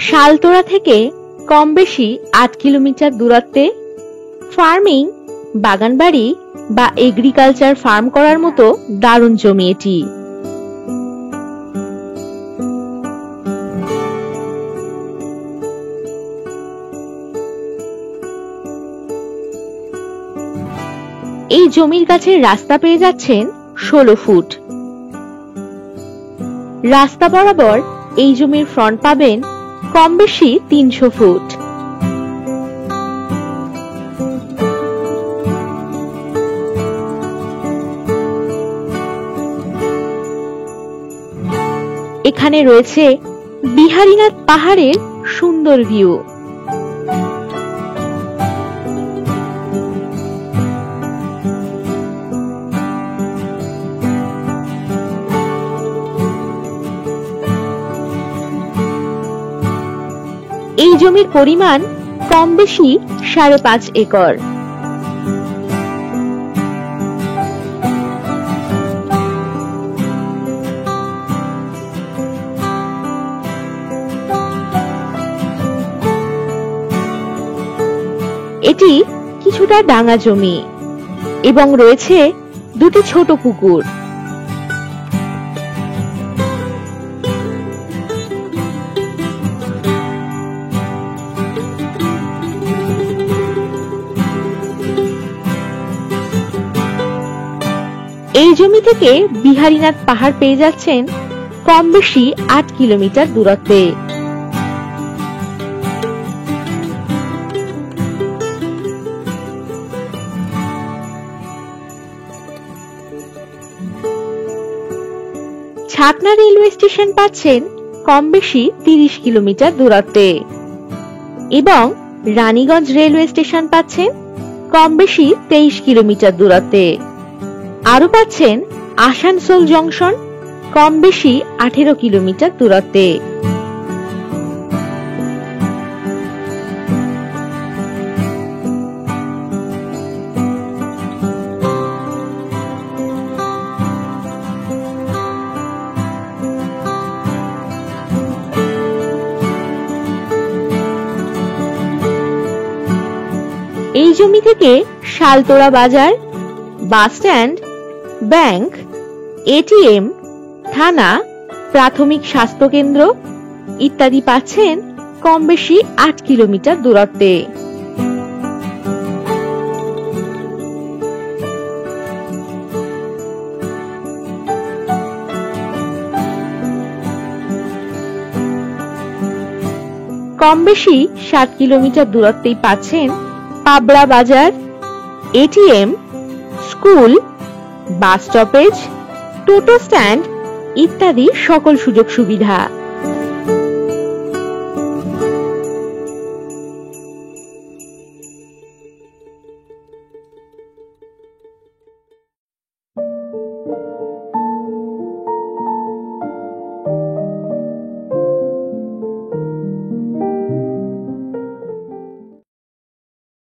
শালতোড়া থেকে কম বেশি ৮ কিলোমিটার দূরত্বে ফার্মিং, বাগানবাড়ি বা এগ্রিকালচার ফার্ম করার মতো দারুণ জমি এটি। এই জমির কাছে রাস্তা পেয়ে যাচ্ছেন ১৬ ফুট। রাস্তা বরাবর এই জমির ফ্রন্ট পাবেন কম বেশি ৩০০ ফুট। এখানে রয়েছে বিহারীনাথ পাহাড়ের সুন্দর ভিউ। এই জমির পরিমাণ কম বেশি ৫.৫ একর। এটি কিছুটা ডাঙা জমি এবং রয়েছে দুটি ছোট পুকুর। এই জমি থেকে বিহারীনাথ পাহাড় পেয়ে যাচ্ছেন কম বেশি ৮ কিলোমিটার দূরত্বে। ছাতনা রেলওয়ে স্টেশন পাচ্ছেন কম বেশি ৩০ কিলোমিটার দূরত্বে এবং রানীগঞ্জ রেলওয়ে স্টেশন পাচ্ছেন কম বেশি ২৩ কিলোমিটার দূরত্বে। আরো পাচ্ছেন আসানসোল জংশন কম বেশি ১৮ কিলোমিটার দূরত্বে। এই জমি থেকে শালতোড়া বাজার, বাস স্ট্যান্ড, ব্যাংক, এটিএম, থানা, প্রাথমিক স্বাস্থ্য কেন্দ্র ইত্যাদি পাচ্ছেন কম বেশি ৮ কিলোমিটার দূরত্বে। কম বেশি ৭ কিলোমিটার দূরত্বেই পাচ্ছেন পাবড়া বাজার, এটিএম, স্কুল, বাস স্টপেজ, টোটো স্ট্যান্ড ইত্যাদি সকল সুযোগ সুবিধা।